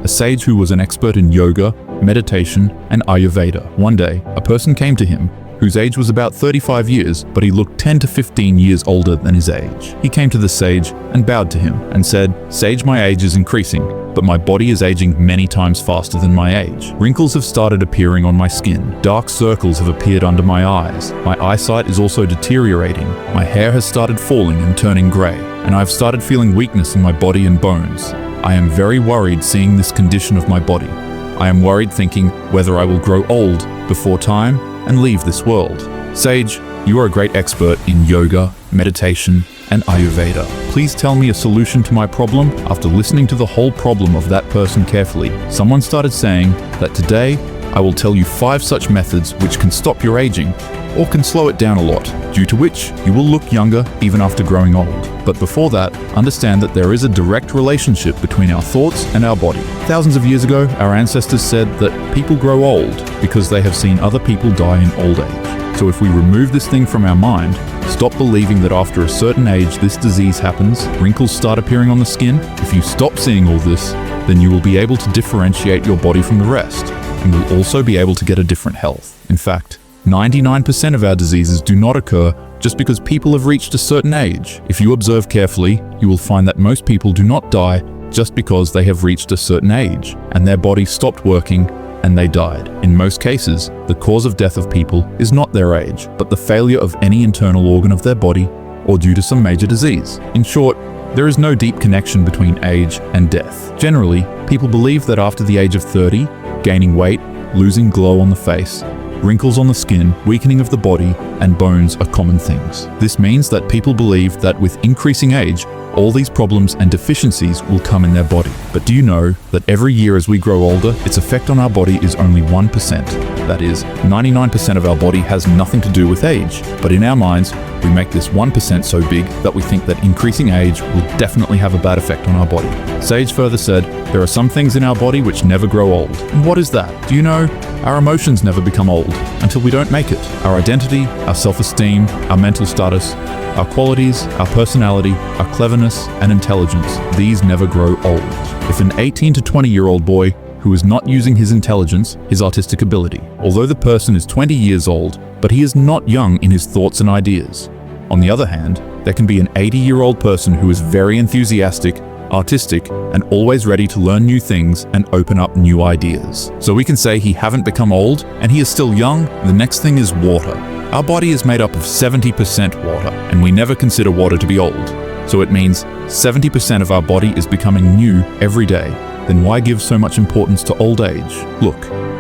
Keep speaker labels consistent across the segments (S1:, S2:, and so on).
S1: a sage who was an expert in yoga, meditation, and Ayurveda. One day, a person came to him whose age was about 35 years, but he looked 10 to 15 years older than his age. He came to the sage and bowed to him and said, "Sage, my age is increasing, but my body is aging many times faster than my age. Wrinkles have started appearing on my skin. Dark circles have appeared under my eyes. My eyesight is also deteriorating. My hair has started falling and turning gray, and I've started feeling weakness in my body and bones. I am very worried seeing this condition of my body. I am worried thinking whether I will grow old before time and leave this world." Sage, you are a great expert in yoga, meditation, and Ayurveda. Please tell me a solution to my problem. After listening to the whole problem of that person carefully, someone started saying that today I will tell you 5 such methods which can stop your aging or can slow it down a lot, due to which you will look younger even after growing old. But before that, understand that there is a direct relationship between our thoughts and our body. Thousands of years ago, our ancestors said that people grow old because they have seen other people die in old age. So if we remove this thing from our mind, stop believing that after a certain age this disease happens, wrinkles start appearing on the skin, if you stop seeing all this, then you will be able to differentiate your body from the rest, and will also be able to get a different health. In fact, 99% of our diseases do not occur just because people have reached a certain age. If you observe carefully, you will find that most people do not die just because they have reached a certain age and their body stopped working and they died. In most cases, the cause of death of people is not their age, but the failure of any internal organ of their body or due to some major disease. In short, there is no deep connection between age and death. Generally, people believe that after the age of 30, gaining weight, losing glow on the face, wrinkles on the skin, weakening of the body, and bones are common things. This means that people believe that with increasing age, all these problems and deficiencies will come in their body. But do you know that every year as we grow older, its effect on our body is only 1%? That is, 99% of our body has nothing to do with age. But in our minds, we make this 1% so big that we think that increasing age will definitely have a bad effect on our body. Sage further said, there are some things in our body which never grow old. And what is that? Do you know? Our emotions never become old until we don't make it. Our identity, our self-esteem, our mental status, our qualities, our personality, our cleverness, and intelligence, these never grow old. If an 18 to 20-year-old boy who is not using his intelligence, his artistic ability, although the person is 20 years old, but he is not young in his thoughts and ideas. On the other hand, there can be an 80-year-old person who is very enthusiastic, artistic, and always ready to learn new things and open up new ideas. So we can say he haven't become old and he is still young. The next thing is water. Our body is made up of 70% water, and we never consider water to be old. So it means 70% of our body is becoming new every day. Then why give so much importance to old age? Look,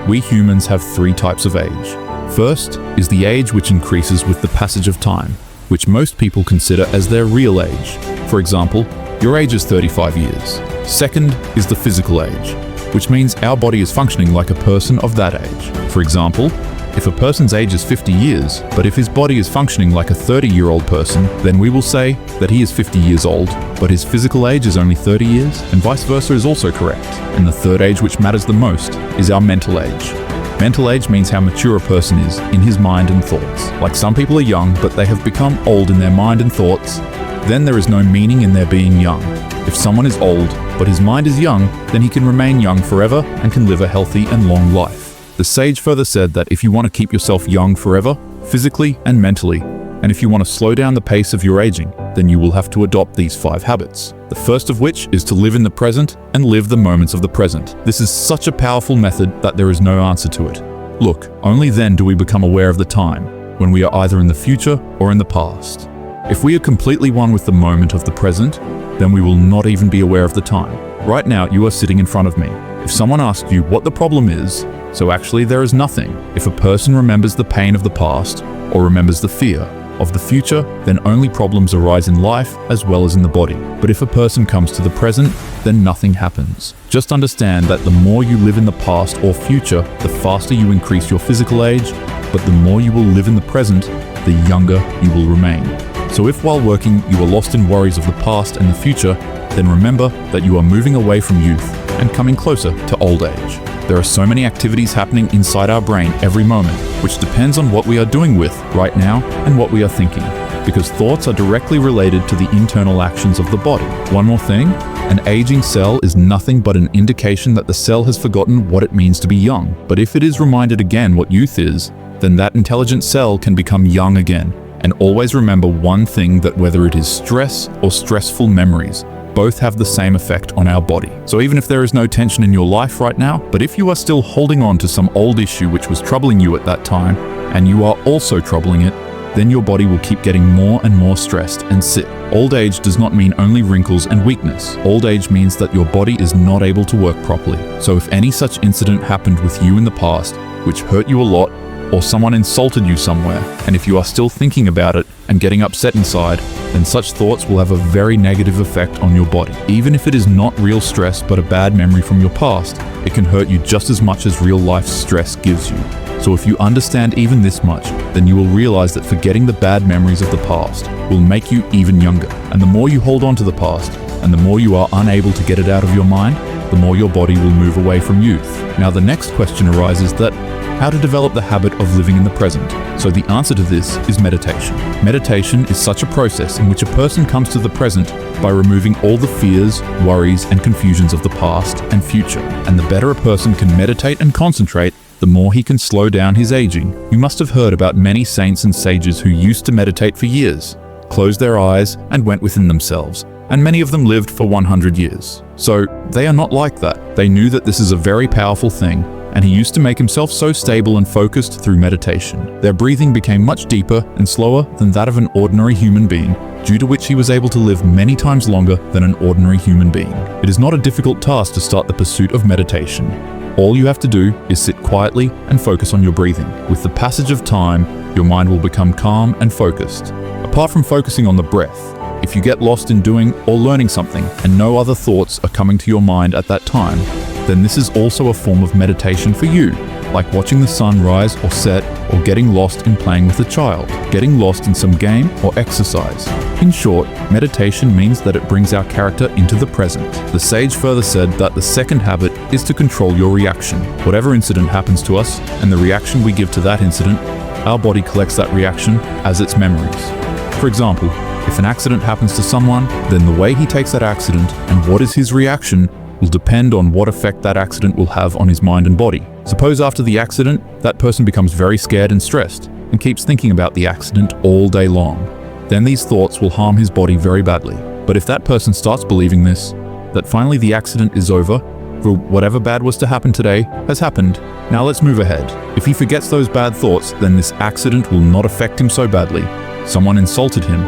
S1: we humans have 3 types of age. First is the age which increases with the passage of time, which most people consider as their real age. For example, your age is 35 years. Second is the physical age, which means our body is functioning like a person of that age. For example, if a person's age is 50 years, but if his body is functioning like a 30-year-old person, then we will say that he is 50 years old, but his physical age is only 30 years, and vice versa is also correct. And the third age which matters the most is our mental age. Mental age means how mature a person is in his mind and thoughts. Like some people are young, but they have become old in their mind and thoughts, then there is no meaning in their being young. If someone is old, but his mind is young, then he can remain young forever and can live a healthy and long life. The sage further said that if you want to keep yourself young forever, physically and mentally, and if you want to slow down the pace of your aging, then you will have to adopt these 5 habits. The first of which is to live in the present and live the moments of the present. This is such a powerful method that there is no answer to it. Look, only then do we become aware of the time, when we are either in the future or in the past. If we are completely one with the moment of the present, then we will not even be aware of the time. Right now, you are sitting in front of me. If someone asked you what the problem is, so actually there is nothing. If a person remembers the pain of the past or remembers the fear of the future, then only problems arise in life as well as in the body. But if a person comes to the present, then nothing happens. Just understand that the more you live in the past or future, the faster you increase your physical age, but the more you will live in the present, the younger you will remain. So if while working you are lost in worries of the past and the future, then remember that you are moving away from youth and coming closer to old age. There are so many activities happening inside our brain every moment, which depends on what we are doing with right now and what we are thinking, because thoughts are directly related to the internal actions of the body. One more thing, An aging cell is nothing but an indication that the cell has forgotten what it means to be young. But if it is reminded again what youth is, then that intelligent cell can become young again. And always remember one thing, that whether it is stress or stressful memories, both have the same effect on our body. So even if there is no tension in your life right now, but if you are still holding on to some old issue which was troubling you at that time, and you are also troubling it, then your body will keep getting more and more stressed and sick. Old age does not mean only wrinkles and weakness. Old age means that your body is not able to work properly. So if any such incident happened with you in the past, which hurt you a lot, or someone insulted you somewhere, and if you are still thinking about it and getting upset inside, then such thoughts will have a very negative effect on your body. Even if it is not real stress but a bad memory from your past, it can hurt you just as much as real life stress gives you. So if you understand even this much, then you will realize that forgetting the bad memories of the past will make you even younger. And the more you hold on to the past, and the more you are unable to get it out of your mind, the more your body will move away from youth. Now the next question arises, that how to develop the habit of living in the present. So the answer to this is meditation. Meditation is such a process in which a person comes to the present by removing all the fears, worries, and confusions of the past and future. And the better a person can meditate and concentrate, the more he can slow down his aging. You must have heard about many saints and sages who used to meditate for years, closed their eyes, and went within themselves. And many of them lived for 100 years. So they are not like that. They knew that this is a very powerful thing, and he used to make himself so stable and focused through meditation. Their breathing became much deeper and slower than that of an ordinary human being, due to which he was able to live many times longer than an ordinary human being. It is not a difficult task to start the pursuit of meditation. All you have to do is sit quietly and focus on your breathing. With the passage of time, your mind will become calm and focused. Apart from focusing on the breath, if you get lost in doing or learning something and no other thoughts are coming to your mind at that time, then this is also a form of meditation for you, like watching the sun rise or set, or getting lost in playing with a child, getting lost in some game or exercise. In short, meditation means that it brings our character into the present. The sage further said that the second habit is to control your reaction. Whatever incident happens to us and the reaction we give to that incident, our body collects that reaction as its memories. For example, if an accident happens to someone, then the way he takes that accident and what is his reaction will depend on what effect that accident will have on his mind and body. Suppose after the accident, that person becomes very scared and stressed and keeps thinking about the accident all day long. Then these thoughts will harm his body very badly. But if that person starts believing this, that finally the accident is over, for whatever bad was to happen today has happened, now let's move ahead. If he forgets those bad thoughts, then this accident will not affect him so badly. Someone insulted him.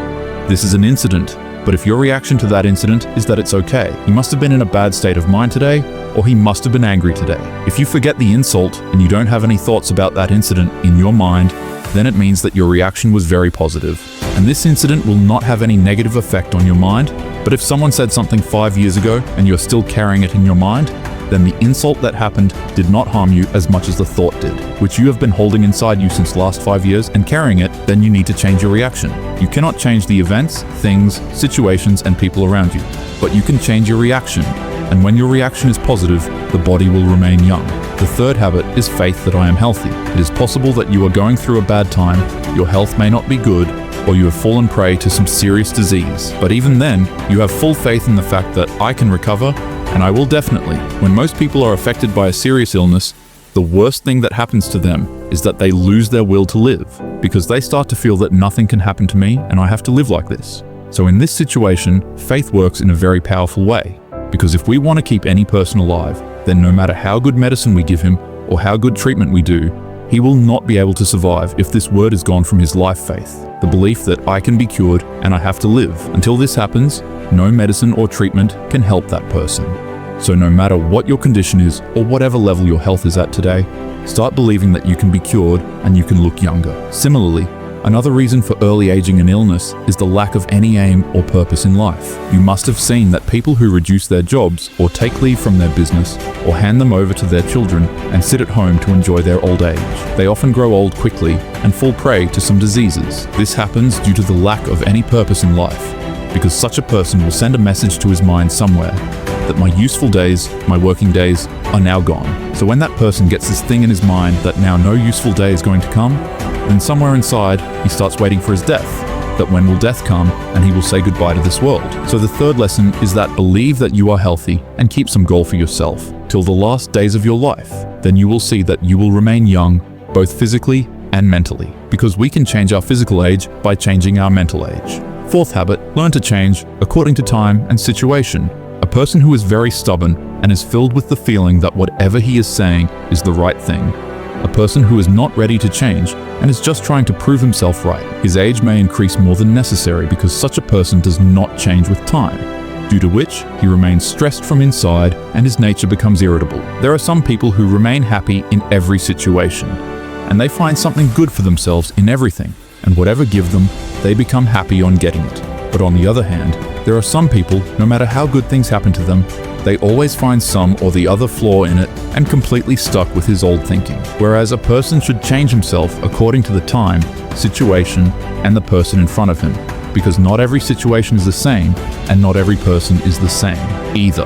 S1: This is an incident. But if your reaction to that incident is that it's okay, he must have been in a bad state of mind today, or he must have been angry today. If you forget the insult and you don't have any thoughts about that incident in your mind, then it means that your reaction was very positive. And this incident will not have any negative effect on your mind. But if someone said something 5 years ago and you're still carrying it in your mind, then the insult that happened did not harm you as much as the thought did, which you have been holding inside you since last 5 years and carrying it. Then you need to change your reaction. You cannot change the events, things, situations, and people around you, but you can change your reaction. And when your reaction is positive, the body will remain young. The third habit is faith that I am healthy. It is possible that you are going through a bad time, your health may not be good, or you have fallen prey to some serious disease. But even then, you have full faith in the fact that I can recover, and I will definitely. When most people are affected by a serious illness, the worst thing that happens to them is that they lose their will to live, because they start to feel that nothing can happen to me and I have to live like this. So in this situation, faith works in a very powerful way, because if we want to keep any person alive, then no matter how good medicine we give him or how good treatment we do, he will not be able to survive if this word is gone from his life faith, the belief that I can be cured and I have to live. Until this happens, no medicine or treatment can help that person. So no matter what your condition is or whatever level your health is at today, start believing that you can be cured and you can look younger. Similarly, another reason for early aging and illness is the lack of any aim or purpose in life. You must have seen that people who reduce their jobs or take leave from their business or hand them over to their children and sit at home to enjoy their old age. They often grow old quickly and fall prey to some diseases. This happens due to the lack of any purpose in life, because such a person will send a message to his mind somewhere that my useful days, my working days, are now gone. So when that person gets this thing in his mind that now no useful day is going to come, then somewhere inside, he starts waiting for his death. that when will death come and he will say goodbye to this world. So the third lesson is that believe that you are healthy and keep some goal for yourself till the last days of your life. Then you will see that you will remain young, both physically and mentally, because we can change our physical age by changing our mental age. Fourth habit, learn to change according to time and situation. A person who is very stubborn and is filled with the feeling that whatever he is saying is the right thing. A person who is not ready to change and is just trying to prove himself right. His age may increase more than necessary because such a person does not change with time, due to which he remains stressed from inside and his nature becomes irritable. There are some people who remain happy in every situation, and they find something good for themselves in everything, and whatever give them, they become happy on getting it. But on the other hand, there are some people, no matter how good things happen to them, they always find some or the other flaw in it and completely stuck with his old thinking. Whereas a person should change himself according to the time, situation, and the person in front of him, because not every situation is the same, and not every person is the same either.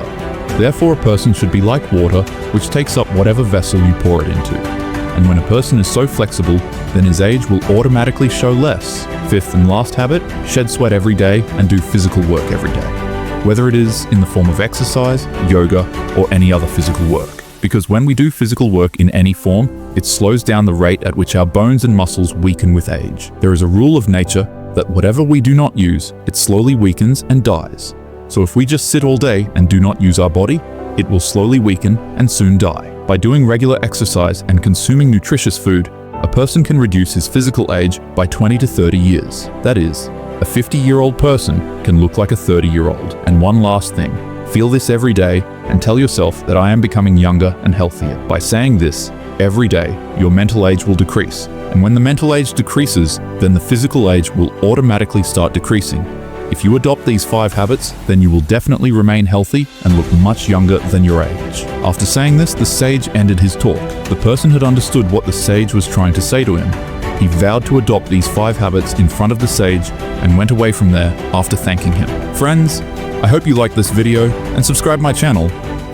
S1: Therefore, a person should be like water, which takes up whatever vessel you pour it into. And when a person is so flexible, then his age will automatically show less. Fifth and last habit, shed sweat every day and do physical work every day. Whether it is in the form of exercise, yoga, or any other physical work. Because when we do physical work in any form, it slows down the rate at which our bones and muscles weaken with age. There is a rule of nature that whatever we do not use, it slowly weakens and dies. So if we just sit all day and do not use our body, it will slowly weaken and soon die. By doing regular exercise and consuming nutritious food, a person can reduce his physical age by 20 to 30 years. That is, a 50-year-old person can look like a 30-year-old. And one last thing, feel this every day and tell yourself that I am becoming younger and healthier. By saying this every day, your mental age will decrease. And when the mental age decreases, then the physical age will automatically start decreasing. If you adopt these 5 habits, then you will definitely remain healthy and look much younger than your age. After saying this, the sage ended his talk. The person had understood what the sage was trying to say to him. He vowed to adopt these 5 habits in front of the sage and went away from there after thanking him. Friends, I hope you liked this video and subscribe my channel.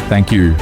S1: Thank you.